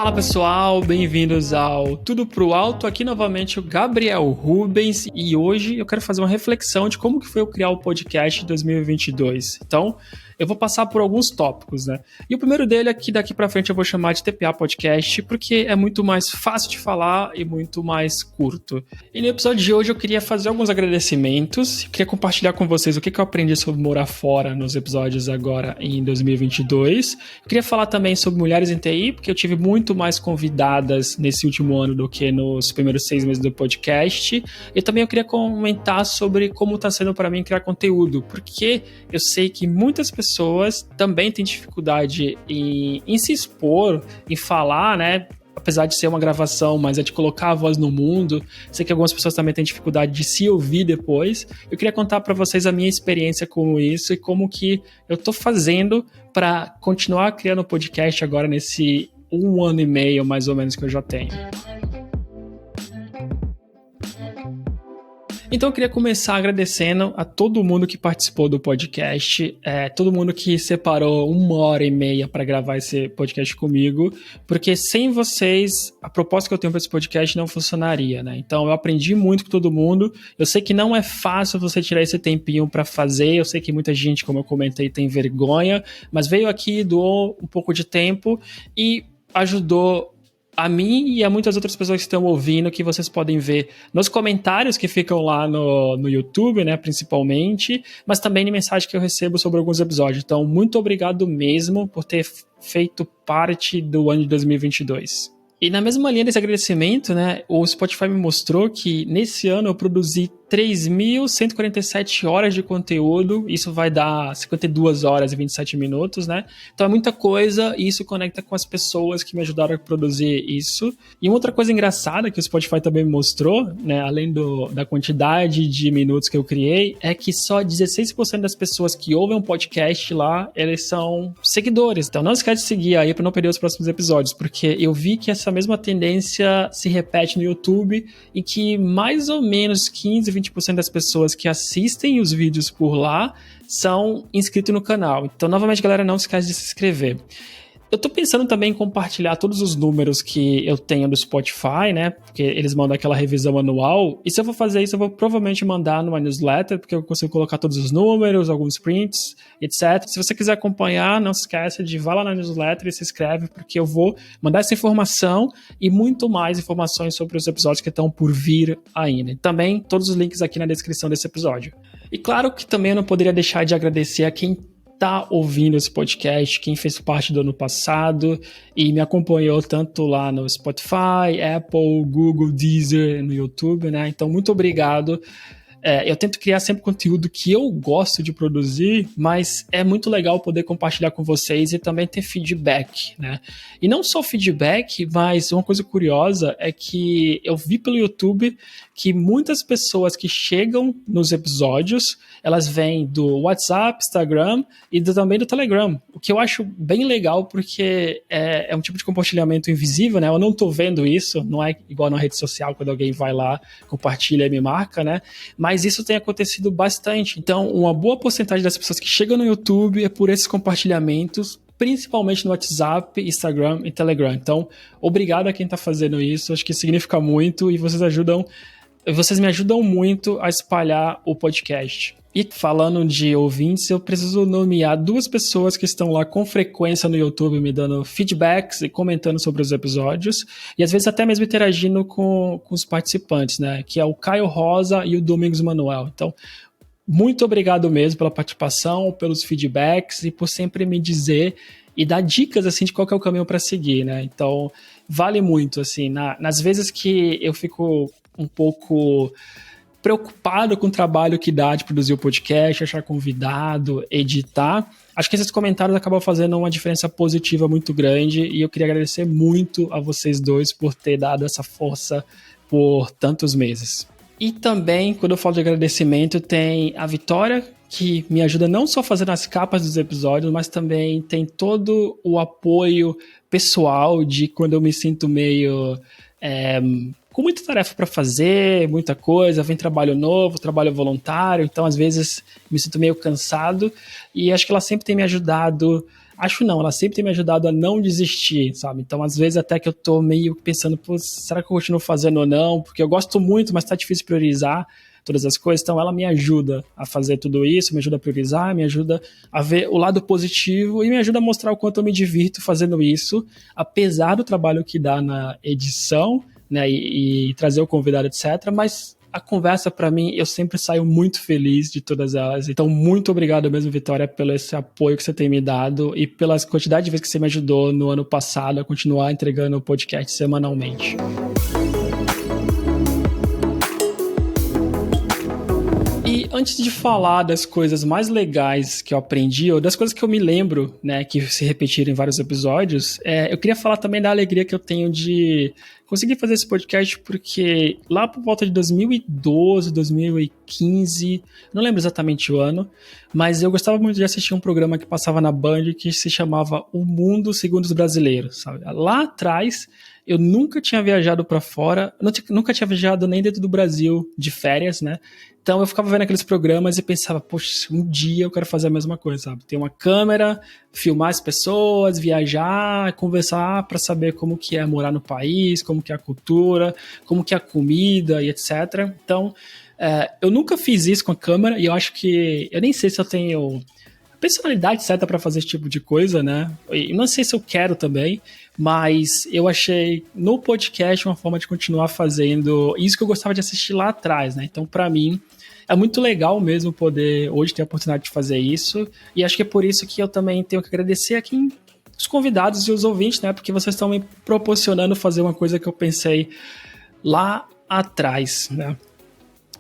Fala pessoal, bem-vindos ao Tudo Pro Alto, aqui novamente o Gabriel Rubens e hoje eu quero fazer uma reflexão de como que foi eu criar o podcast em 2022. Então, eu vou passar por alguns tópicos, né? E o primeiro dele aqui, daqui pra frente eu vou chamar de TPA Podcast, porque é muito mais fácil de falar e muito mais curto. E no episódio de hoje eu queria fazer alguns agradecimentos, queria compartilhar com vocês o que eu aprendi sobre morar fora nos episódios agora em 2022. Eu queria falar também sobre mulheres em TI, porque eu tive muito mais convidadas nesse último ano do que nos primeiros 6 meses do podcast. E também eu queria comentar sobre como está sendo para mim criar conteúdo, porque eu sei que muitas pessoas também têm dificuldade em se expor, em falar, né? Apesar de ser uma gravação, mas é de colocar a voz no mundo. Sei que algumas pessoas também têm dificuldade de se ouvir depois. Eu queria contar para vocês a minha experiência com isso e como que eu tô fazendo para continuar criando podcast agora nesse 1 ano e meio, mais ou menos, que eu já tenho. Então eu queria começar agradecendo a todo mundo que participou do podcast, todo mundo que separou 1h30 para gravar esse podcast comigo, porque sem vocês a proposta que eu tenho para esse podcast não funcionaria, né? Então eu aprendi muito com todo mundo, eu sei que não é fácil você tirar esse tempinho para fazer, eu sei que muita gente, como eu comentei, tem vergonha, mas veio aqui, doou um pouco de tempo e ajudou a mim e a muitas outras pessoas que estão ouvindo, que vocês podem ver nos comentários que ficam lá no YouTube, né, principalmente, mas também em mensagem que eu recebo sobre alguns episódios. Então, muito obrigado mesmo por ter feito parte do ano de 2022. E na mesma linha desse agradecimento, né, o Spotify me mostrou que nesse ano eu produzi 3.147 horas de conteúdo, isso vai dar 52 horas e 27 minutos, né? Então é muita coisa e isso conecta com as pessoas que me ajudaram a produzir isso. E uma outra coisa engraçada que o Spotify também me mostrou, né, além da quantidade de minutos que eu criei, é que só 16% das pessoas que ouvem um podcast lá, eles são seguidores. Então não esquece de seguir aí para não perder os próximos episódios, porque eu vi que essa mesma tendência se repete no YouTube e que mais ou menos 15-20% das pessoas que assistem os vídeos por lá são inscritos no canal. Então, novamente, galera, não esquece de se inscrever. Eu tô pensando também em compartilhar todos os números que eu tenho do Spotify, né? Porque eles mandam aquela revisão anual. E se eu for fazer isso, eu vou provavelmente mandar numa newsletter, porque eu consigo colocar todos os números, alguns prints, etc. Se você quiser acompanhar, não se esqueça de vá lá na newsletter e se inscreve, porque eu vou mandar essa informação e muito mais informações sobre os episódios que estão por vir ainda. E também todos os links aqui na descrição desse episódio. E claro que também eu não poderia deixar de agradecer a quem tá ouvindo esse podcast, quem fez parte do ano passado e me acompanhou tanto lá no Spotify, Apple, Google, Deezer, no YouTube, né? Então, muito obrigado. Eu tento criar sempre conteúdo que eu gosto de produzir, mas é muito legal poder compartilhar com vocês e também ter feedback, né? E não só feedback, mas uma coisa curiosa é que eu vi pelo YouTube que muitas pessoas que chegam nos episódios, elas vêm do WhatsApp, Instagram e também do Telegram, o que eu acho bem legal porque é um tipo de compartilhamento invisível, né? Eu não tô vendo isso, não é igual na rede social quando alguém vai lá, compartilha e me marca, né? Mas isso tem acontecido bastante. Então, uma boa porcentagem das pessoas que chegam no YouTube é por esses compartilhamentos, principalmente no WhatsApp, Instagram e Telegram. Então, obrigado a quem está fazendo isso. Acho que significa muito e vocês me ajudam muito a espalhar o podcast. E falando de ouvintes, eu preciso nomear 2 pessoas que estão lá com frequência no YouTube me dando feedbacks e comentando sobre os episódios e às vezes até mesmo interagindo com os participantes, né? Que é o Caio Rosa e o Domingos Manuel. Então, muito obrigado mesmo pela participação, pelos feedbacks e por sempre me dizer e dar dicas assim de qual que é o caminho para seguir, né? Então, vale muito assim, nas vezes que eu fico um pouco preocupado com o trabalho que dá de produzir o podcast, achar convidado, editar. Acho que esses comentários acabam fazendo uma diferença positiva muito grande e eu queria agradecer muito a vocês dois por ter dado essa força por tantos meses. E também, quando eu falo de agradecimento, tem a Vitória, que me ajuda não só fazendo as capas dos episódios, mas também tem todo o apoio pessoal de quando eu me sinto meio com muita tarefa para fazer, muita coisa, vem trabalho novo, trabalho voluntário, então às vezes me sinto meio cansado e acho que ela sempre tem me ajudado Acho não, ela sempre tem me ajudado a não desistir, sabe? Então, às vezes, até que eu tô meio pensando, pô, será que eu continuo fazendo ou não? Porque eu gosto muito, mas tá difícil priorizar todas as coisas, então ela me ajuda a fazer tudo isso, me ajuda a priorizar, me ajuda a ver o lado positivo e me ajuda a mostrar o quanto eu me divirto fazendo isso, apesar do trabalho que dá na edição, né, e trazer o convidado, etc, mas a conversa, para mim, eu sempre saio muito feliz de todas elas. Então, muito obrigado mesmo, Vitória, pelo esse apoio que você tem me dado e pela quantidade de vezes que você me ajudou no ano passado a continuar entregando o podcast semanalmente. E antes de falar das coisas mais legais que eu aprendi, ou das coisas que eu me lembro, né, que se repetiram em vários episódios, eu queria falar também da alegria que eu tenho de conseguir fazer esse podcast, porque lá por volta de 2012, 2015, não lembro exatamente o ano, mas eu gostava muito de assistir um programa que passava na Band que se chamava O Mundo Segundo os Brasileiros, sabe? Lá atrás, eu nunca tinha viajado para fora, nunca tinha viajado nem dentro do Brasil de férias, né? Então eu ficava vendo aqueles programas e pensava, poxa, um dia eu quero fazer a mesma coisa, sabe? Ter uma câmera, filmar as pessoas, viajar, conversar para saber como que é morar no país, como que é a cultura, como que é a comida e etc. Então, eu nunca fiz isso com a câmera e eu acho que, eu nem sei se eu tenho a personalidade certa para fazer esse tipo de coisa, né? E não sei se eu quero também, mas eu achei no podcast uma forma de continuar fazendo isso que eu gostava de assistir lá atrás, né? Então, para mim, é muito legal mesmo poder hoje ter a oportunidade de fazer isso, e acho que é por isso que eu também tenho que agradecer aqui os convidados e os ouvintes, né? Porque vocês estão me proporcionando fazer uma coisa que eu pensei lá atrás, né?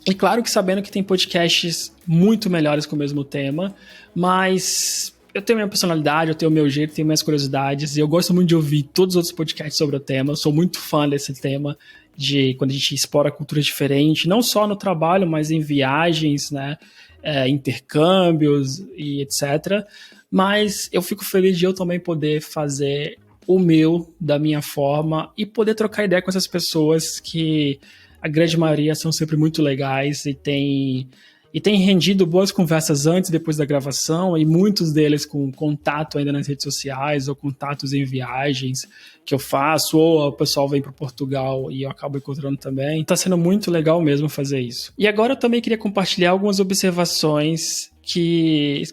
E claro que sabendo que tem podcasts muito melhores com o mesmo tema, mas eu tenho minha personalidade, eu tenho o meu jeito, tenho minhas curiosidades, e eu gosto muito de ouvir todos os outros podcasts sobre o tema, eu sou muito fã desse tema, de quando a gente explora culturas diferentes, não só no trabalho, mas em viagens, né, intercâmbios e etc. Mas eu fico feliz de eu também poder fazer o meu, da minha forma, e poder trocar ideia com essas pessoas que a grande maioria são sempre muito legais e tem rendido boas conversas antes e depois da gravação, e muitos deles com contato ainda nas redes sociais ou contatos em viagens que eu faço, ou o pessoal vem para Portugal e eu acabo encontrando também. Está sendo muito legal mesmo fazer isso. E agora eu também queria compartilhar algumas observações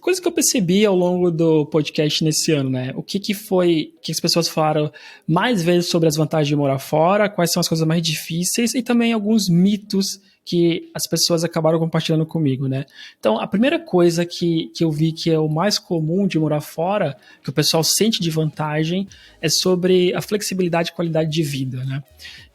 coisas que eu percebi ao longo do podcast nesse ano, né? O que foi que as pessoas falaram mais vezes sobre as vantagens de morar fora, quais são as coisas mais difíceis e também alguns mitos que as pessoas acabaram compartilhando comigo, né? Então, a primeira coisa que eu vi que é o mais comum de morar fora, que o pessoal sente de vantagem, é sobre a flexibilidade e qualidade de vida, né?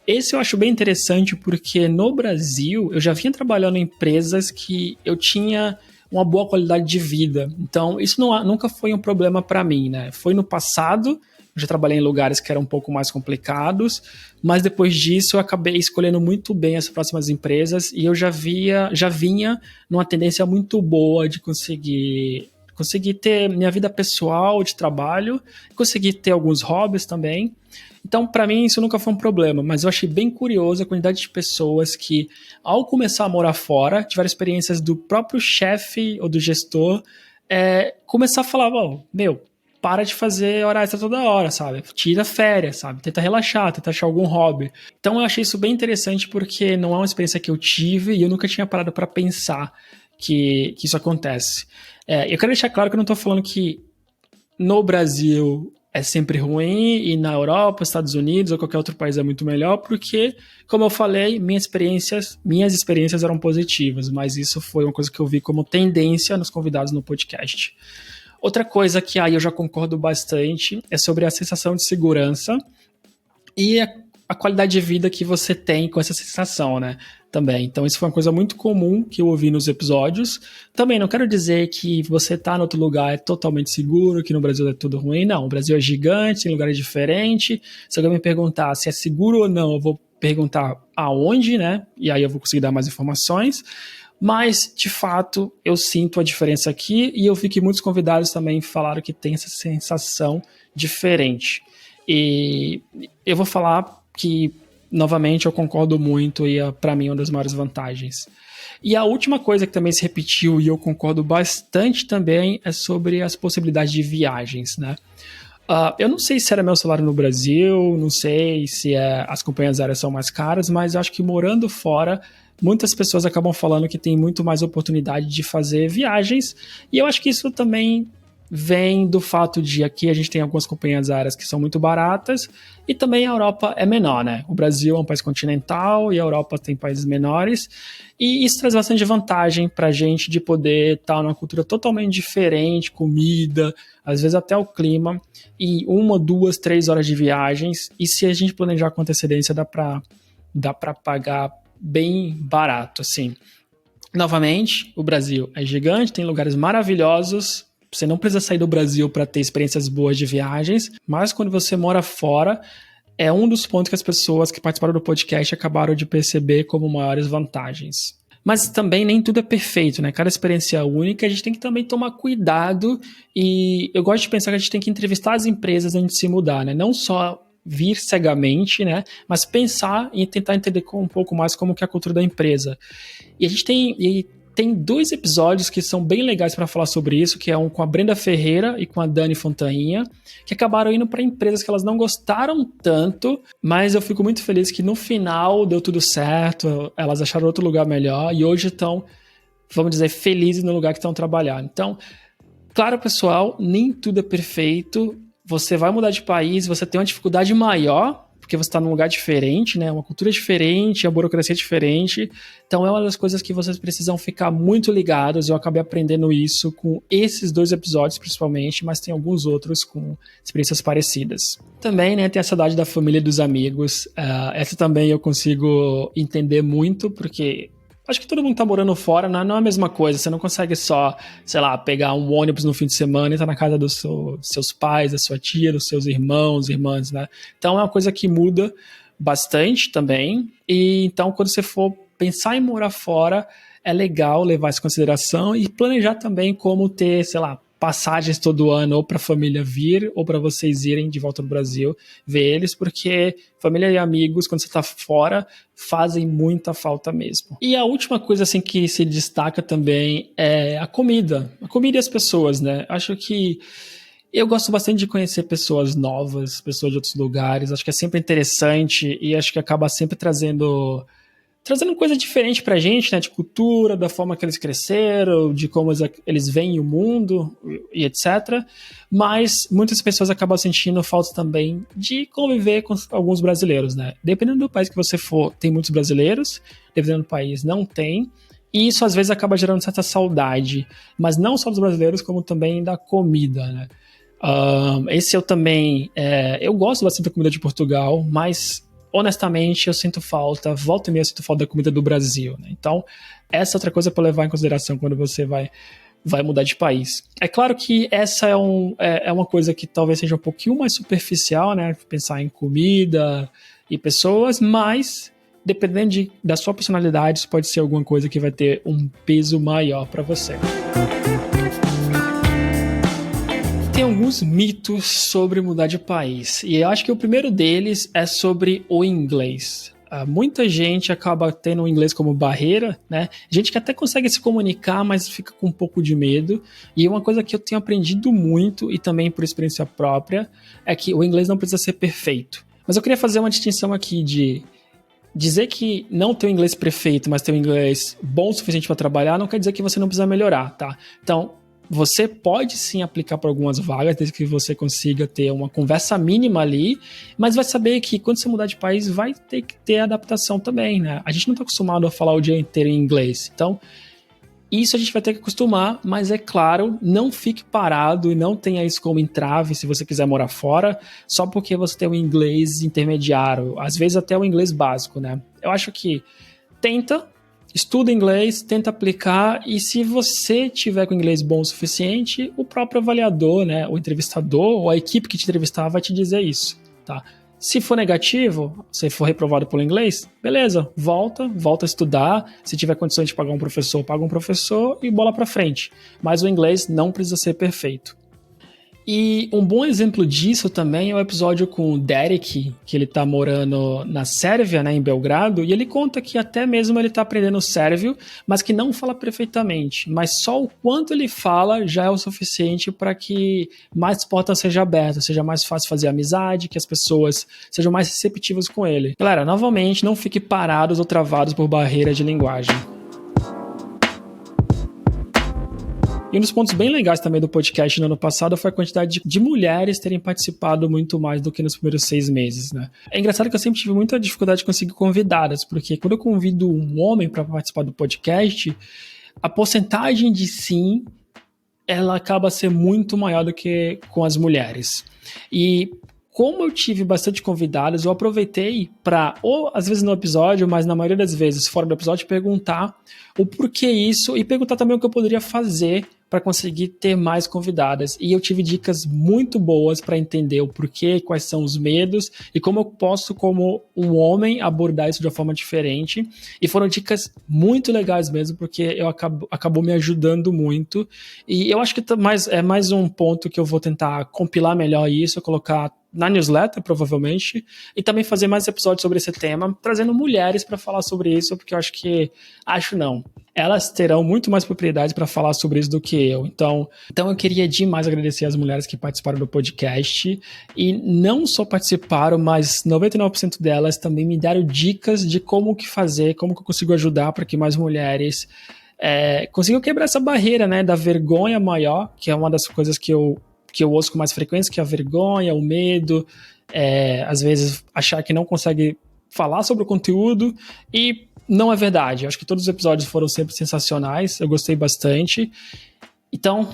Esse eu acho bem interessante porque no Brasil eu já vinha trabalhando em empresas que eu tinha uma boa qualidade de vida. Então, isso nunca foi um problema para mim, né? Foi no passado, eu já trabalhei em lugares que eram um pouco mais complicados, mas depois disso eu acabei escolhendo muito bem as próximas empresas e eu já vinha numa tendência muito boa de conseguir ter minha vida pessoal de trabalho, conseguir ter alguns hobbies também. Então, para mim, isso nunca foi um problema, mas eu achei bem curioso a quantidade de pessoas que, ao começar a morar fora, tiveram experiências do próprio chefe ou do gestor começar a falar, para de fazer hora extra toda hora, sabe? Tira férias, sabe? Tenta relaxar, tenta achar algum hobby. Então, eu achei isso bem interessante porque não é uma experiência que eu tive e eu nunca tinha parado para pensar que isso acontece. Eu quero deixar claro que eu não estou falando que no Brasil é sempre ruim e na Europa, Estados Unidos ou qualquer outro país é muito melhor, porque, como eu falei, minhas experiências eram positivas, mas isso foi uma coisa que eu vi como tendência nos convidados no podcast. Outra coisa que aí eu já concordo bastante é sobre a sensação de segurança e a qualidade de vida que você tem com essa sensação, né? Também. Então, isso foi uma coisa muito comum que eu ouvi nos episódios. Também não quero dizer que você tá em outro lugar é totalmente seguro, que no Brasil é tudo ruim. Não, o Brasil é gigante, tem lugares diferentes. Se alguém me perguntar se é seguro ou não, eu vou perguntar aonde, né? E aí eu vou conseguir dar mais informações. Mas, de fato, eu sinto a diferença aqui e eu vi que muitos convidados também falaram que tem essa sensação diferente. E eu vou falar que, novamente, eu concordo muito e para mim é uma das maiores vantagens. E a última coisa que também se repetiu, e eu concordo bastante também, é sobre as possibilidades de viagens, né? Eu não sei se era meu salário no Brasil, não sei se as companhias aéreas são mais caras, mas eu acho que morando fora, muitas pessoas acabam falando que tem muito mais oportunidade de fazer viagens, e eu acho que isso também vem do fato de aqui a gente tem algumas companhias aéreas que são muito baratas e também a Europa é menor, né? O Brasil é um país continental e a Europa tem países menores e isso traz bastante vantagem pra gente de poder estar numa cultura totalmente diferente, comida, às vezes até o clima, e 1, 2, 3 horas de viagens, e se a gente planejar com antecedência dá pra pagar bem barato, assim. Novamente, o Brasil é gigante, tem lugares maravilhosos. Você não precisa sair do Brasil para ter experiências boas de viagens, mas quando você mora fora, é um dos pontos que as pessoas que participaram do podcast acabaram de perceber como maiores vantagens. Mas também nem tudo é perfeito, né? Cada experiência é única, a gente tem que também tomar cuidado e eu gosto de pensar que a gente tem que entrevistar as empresas antes de se mudar, né? Não só vir cegamente, né? Mas pensar e tentar entender um pouco mais como que é a cultura da empresa. E a gente tem 2 episódios que são bem legais para falar sobre isso, que é um com a Brenda Ferreira e com a Dani Fontainha, que acabaram indo para empresas que elas não gostaram tanto, mas eu fico muito feliz que no final deu tudo certo, elas acharam outro lugar melhor e hoje estão, vamos dizer, felizes no lugar que estão trabalhando. Então, claro, pessoal, nem tudo é perfeito, você vai mudar de país, você tem uma dificuldade maior, porque você está num lugar diferente, né? Uma cultura diferente, a burocracia é diferente. Então é uma das coisas que vocês precisam ficar muito ligados. Eu acabei aprendendo isso com esses 2 episódios, principalmente, mas tem alguns outros com experiências parecidas. Também, né, tem a saudade da família e dos amigos. Essa também eu consigo entender muito, porque acho que todo mundo tá morando fora, não é a mesma coisa. Você não consegue só, sei lá, pegar um ônibus no fim de semana e estar na casa dos seus pais, da sua tia, dos seus irmãos, irmãs, né? Então é uma coisa que muda bastante também. E então, quando você for pensar em morar fora, é legal levar isso em consideração e planejar também como ter, sei lá, passagens todo ano ou para a família vir ou para vocês irem de volta no Brasil ver eles, porque família e amigos, quando você está fora, fazem muita falta mesmo. E a última coisa assim que se destaca também é a comida e as pessoas, né? Acho que eu gosto bastante de conhecer pessoas novas, pessoas de outros lugares, acho que é sempre interessante e acho que acaba sempre trazendo coisa diferente pra gente, né, de cultura, da forma que eles cresceram, de como eles veem o mundo e etc. Mas muitas pessoas acabam sentindo falta também de conviver com alguns brasileiros, né? Dependendo do país que você for, tem muitos brasileiros, dependendo do país, não tem. E isso às vezes acaba gerando certa saudade, mas não só dos brasileiros, como também da comida, né? Esse eu também, eu gosto bastante da comida de Portugal, mas honestamente, eu sinto falta, volta e meia eu sinto falta da comida do Brasil, né? Então, essa é outra coisa para levar em consideração quando você vai mudar de país. É claro que essa é uma coisa que talvez seja um pouquinho mais superficial, né? Pensar em comida e pessoas, mas dependendo da sua personalidade, isso pode ser alguma coisa que vai ter um peso maior para você. Tem alguns mitos sobre mudar de país, e eu acho que o primeiro deles é sobre o inglês. Muita gente acaba tendo o inglês como barreira, né? Gente que até consegue se comunicar, mas fica com um pouco de medo. E uma coisa que eu tenho aprendido muito, e também por experiência própria, é que o inglês não precisa ser perfeito. Mas eu queria fazer uma distinção aqui de dizer que não ter o inglês perfeito, mas ter o inglês bom o suficiente para trabalhar, não quer dizer que você não precisa melhorar, tá? Então, você pode sim aplicar para algumas vagas, desde que você consiga ter uma conversa mínima ali, mas vai saber que quando você mudar de país vai ter que ter adaptação também, né? A gente não está acostumado a falar o dia inteiro em inglês, então isso a gente vai ter que acostumar, mas é claro, não fique parado e não tenha isso como entrave se você quiser morar fora, só porque você tem o inglês intermediário, às vezes até o inglês básico, né? Eu acho que estuda inglês, tenta aplicar, e se você tiver com inglês bom o suficiente, o próprio avaliador, né, o entrevistador ou a equipe que te entrevistar vai te dizer isso, tá? Se for negativo, se for reprovado pelo inglês, beleza, volta a estudar. Se tiver condições de pagar um professor, paga um professor e bola pra frente. Mas o inglês não precisa ser perfeito. E um bom exemplo disso também é o episódio com o Derek, que ele tá morando na Sérvia, né, em Belgrado, e ele conta que até mesmo ele tá aprendendo sérvio, mas que não fala perfeitamente, mas só o quanto ele fala já é o suficiente para que mais portas sejam abertas, seja mais fácil fazer amizade, que as pessoas sejam mais receptivas com ele. Galera, novamente, não fique parados ou travados por barreiras de linguagem. E um dos pontos bem legais também do podcast no ano passado foi a quantidade de mulheres terem participado muito mais do que nos primeiros 6 meses, né? É engraçado que eu sempre tive muita dificuldade de conseguir convidadas, porque quando eu convido um homem para participar do podcast, a porcentagem de sim, ela acaba sendo muito maior do que com as mulheres. E como eu tive bastante convidadas, eu aproveitei para, ou às vezes no episódio, mas na maioria das vezes fora do episódio, perguntar o porquê isso e perguntar também o que eu poderia fazer para conseguir ter mais convidadas. E eu tive dicas muito boas para entender o porquê, quais são os medos e como eu posso, como um homem, abordar isso de uma forma diferente. E foram dicas muito legais mesmo, porque acabou me ajudando muito. E eu acho que é mais um ponto que eu vou tentar compilar melhor isso, colocar na newsletter, provavelmente, e também fazer mais episódios sobre esse tema, trazendo mulheres para falar sobre isso, porque eu acho não. Elas terão muito mais propriedade para falar sobre isso do que eu. Então eu queria demais agradecer as mulheres que participaram do podcast e não só participaram, mas 99% delas também me deram dicas de como que fazer, como que eu consigo ajudar para que mais mulheres consigam quebrar essa barreira, né, da vergonha maior, que é uma das coisas que eu ouço com mais frequência, que é a vergonha, o medo, às vezes achar que não consegue falar sobre o conteúdo, e não é verdade. Eu acho que todos os episódios foram sempre sensacionais, eu gostei bastante. Então,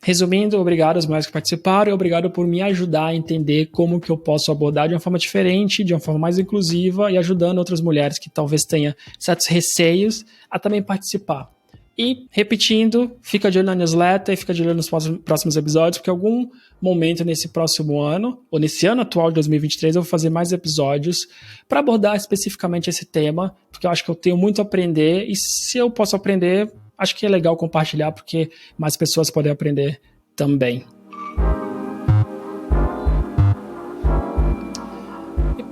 resumindo, obrigado às mulheres que participaram e obrigado por me ajudar a entender como que eu posso abordar de uma forma diferente, de uma forma mais inclusiva e ajudando outras mulheres que talvez tenham certos receios a também participar. E, repetindo, fica de olho na newsletter e fica de olho nos próximos episódios, porque em algum momento nesse próximo ano, ou nesse ano atual de 2023, eu vou fazer mais episódios para abordar especificamente esse tema, porque eu acho que eu tenho muito a aprender, e se eu posso aprender, acho que é legal compartilhar, porque mais pessoas podem aprender também.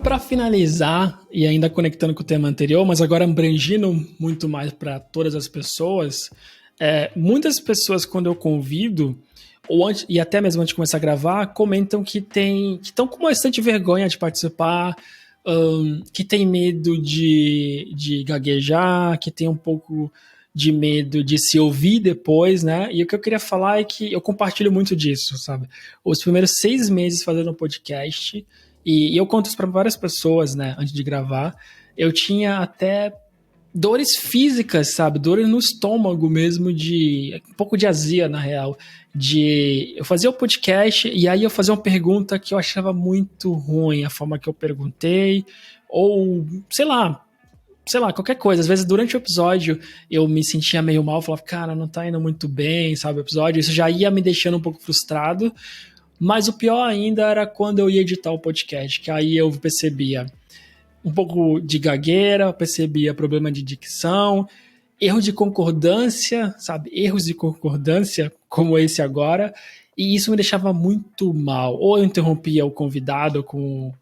Para finalizar, e ainda conectando com o tema anterior, mas agora abrangindo muito mais para todas as pessoas, muitas pessoas, quando eu convido, e até mesmo antes de começar a gravar, comentam que estão com bastante vergonha de participar, que tem medo de gaguejar, que tem um pouco de medo de se ouvir depois, né? E o que eu queria falar é que eu compartilho muito disso, sabe? Os primeiros 6 meses fazendo um podcast, e eu conto isso para várias pessoas, né, antes de gravar, eu tinha até dores físicas, sabe, dores no estômago mesmo, um pouco de azia, na real, eu fazia o podcast e aí eu fazia uma pergunta que eu achava muito ruim, a forma que eu perguntei, ou sei lá, qualquer coisa. Às vezes, durante o episódio, eu me sentia meio mal, falava, cara, não tá indo muito bem, sabe, o episódio, isso já ia me deixando um pouco frustrado. Mas o pior ainda era quando eu ia editar o podcast, que aí eu percebia um pouco de gagueira, percebia problema de dicção, erro de concordância, sabe? Erros de concordância, como esse agora, e isso me deixava muito mal. Ou eu interrompia o convidado com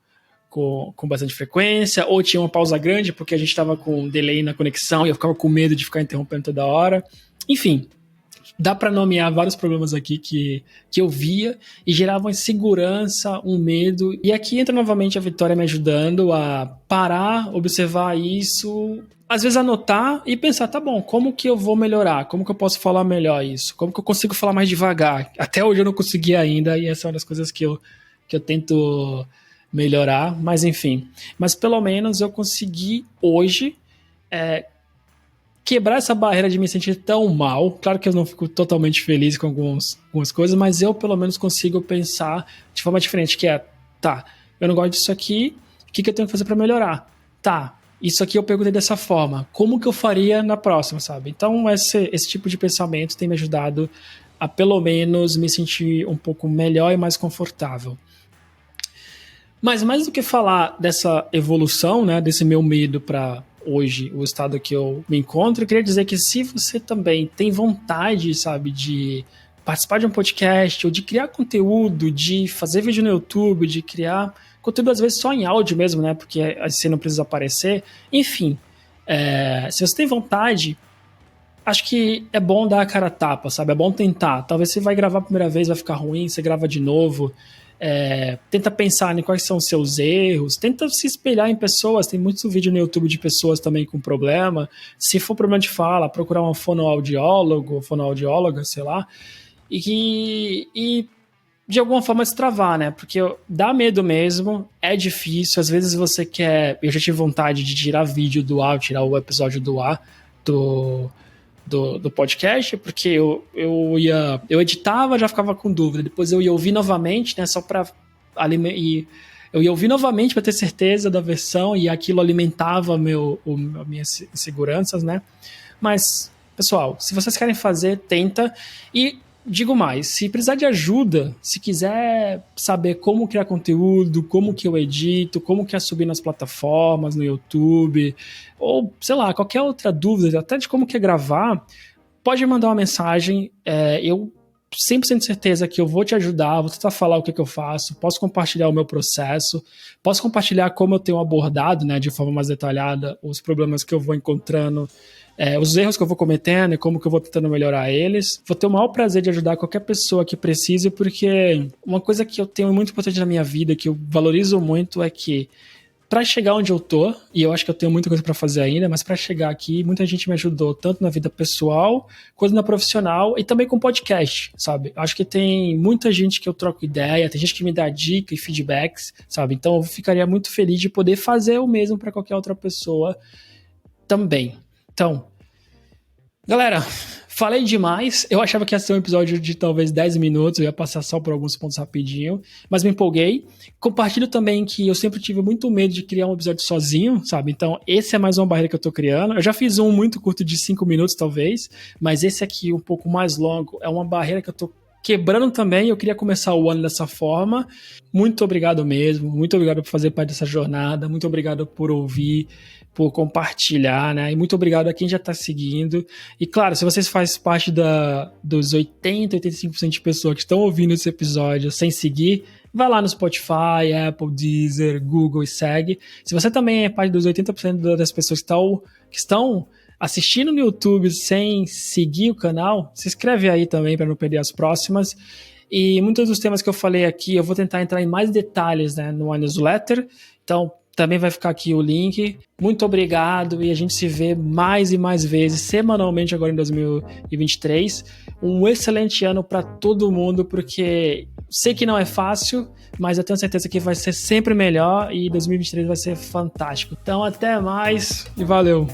bastante frequência, ou tinha uma pausa grande porque a gente estava com um delay na conexão e eu ficava com medo de ficar interrompendo toda hora. Enfim, dá para nomear vários problemas aqui que eu via e geravam insegurança, um medo. E aqui entra novamente a Vitória me ajudando a parar, observar isso, às vezes anotar e pensar, tá bom, como que eu vou melhorar? Como que eu posso falar melhor isso? Como que eu consigo falar mais devagar? Até hoje eu não consegui ainda, e essa é uma das coisas que eu tento melhorar, mas enfim. Mas pelo menos eu consegui hoje quebrar essa barreira de me sentir tão mal. Claro que eu não fico totalmente feliz com algumas coisas, mas eu pelo menos consigo pensar de forma diferente, que tá, eu não gosto disso aqui, o que eu tenho que fazer para melhorar? Tá, isso aqui eu perguntei dessa forma, como que eu faria na próxima, sabe? Então esse tipo de pensamento tem me ajudado a pelo menos me sentir um pouco melhor e mais confortável. Mas mais do que falar dessa evolução, né, desse meu medo para hoje, o estado que eu me encontro, eu queria dizer que se você também tem vontade, sabe, de participar de um podcast, ou de criar conteúdo, de fazer vídeo no YouTube, de criar conteúdo às vezes só em áudio mesmo, né? Porque assim não precisa aparecer. Enfim, se você tem vontade, acho que é bom dar a cara a tapa, sabe? É bom tentar. Talvez você vai gravar a primeira vez, vai ficar ruim, você grava de novo. Tenta pensar em quais são os seus erros, tenta se espelhar em pessoas, tem muitos vídeos no YouTube de pessoas também com problema. Se for problema de fala, procurar um fonoaudiólogo, fonoaudióloga, sei lá, e de alguma forma destravar, né? Porque dá medo mesmo, é difícil, às vezes você quer... Eu já tive vontade de tirar vídeo do ar, tirar o episódio do ar, do podcast, porque eu editava, já ficava com dúvida, depois eu ia ouvir novamente, né, só para eu ia ouvir novamente para ter certeza da versão, e aquilo alimentava minhas inseguranças, né? Mas, pessoal, se vocês querem fazer, tenta. E digo mais, se precisar de ajuda, se quiser saber como criar conteúdo, como que eu edito, como que é subir nas plataformas, no YouTube, ou, sei lá, qualquer outra dúvida, até de como que é gravar, pode mandar uma mensagem. Eu 100% de certeza que eu vou te ajudar, vou tentar falar o que eu faço, posso compartilhar o meu processo, posso compartilhar como eu tenho abordado, né, de forma mais detalhada, os problemas que eu vou encontrando, os erros que eu vou cometendo e como que eu vou tentando melhorar eles. Vou ter o maior prazer de ajudar qualquer pessoa que precise, porque uma coisa que eu tenho muito importante na minha vida, que eu valorizo muito, é que para chegar onde eu tô, e eu acho que eu tenho muita coisa para fazer ainda, mas para chegar aqui, muita gente me ajudou, tanto na vida pessoal, quanto na profissional, e também com podcast, sabe? Acho que tem muita gente que eu troco ideia, tem gente que me dá dica e feedbacks, sabe? Então eu ficaria muito feliz de poder fazer o mesmo para qualquer outra pessoa também. Então, galera, falei demais. Eu achava que ia ser um episódio de talvez 10 minutos, eu ia passar só por alguns pontos rapidinho, mas me empolguei. Compartilho também que eu sempre tive muito medo de criar um episódio sozinho, sabe? Então, esse é mais uma barreira que eu tô criando. Eu já fiz um muito curto de 5 minutos, talvez, mas esse aqui, um pouco mais longo, é uma barreira que eu tô quebrando também. Eu queria começar o ano dessa forma. Muito obrigado mesmo, muito obrigado por fazer parte dessa jornada, muito obrigado por ouvir, por compartilhar, né? E muito obrigado a quem já está seguindo. E claro, se vocês fazem parte dos 85% de pessoas que estão ouvindo esse episódio sem seguir, vai lá no Spotify, Apple, Deezer, Google e segue. Se você também é parte dos 80% das pessoas que estão assistindo no YouTube sem seguir o canal, se inscreve aí também para não perder as próximas. E muitos dos temas que eu falei aqui, eu vou tentar entrar em mais detalhes, né, no newsletter. Então, também vai ficar aqui o link. Muito obrigado e a gente se vê mais e mais vezes, semanalmente agora em 2023. Um excelente ano para todo mundo, porque sei que não é fácil, mas eu tenho certeza que vai ser sempre melhor e 2023 vai ser fantástico. Então, até mais e valeu!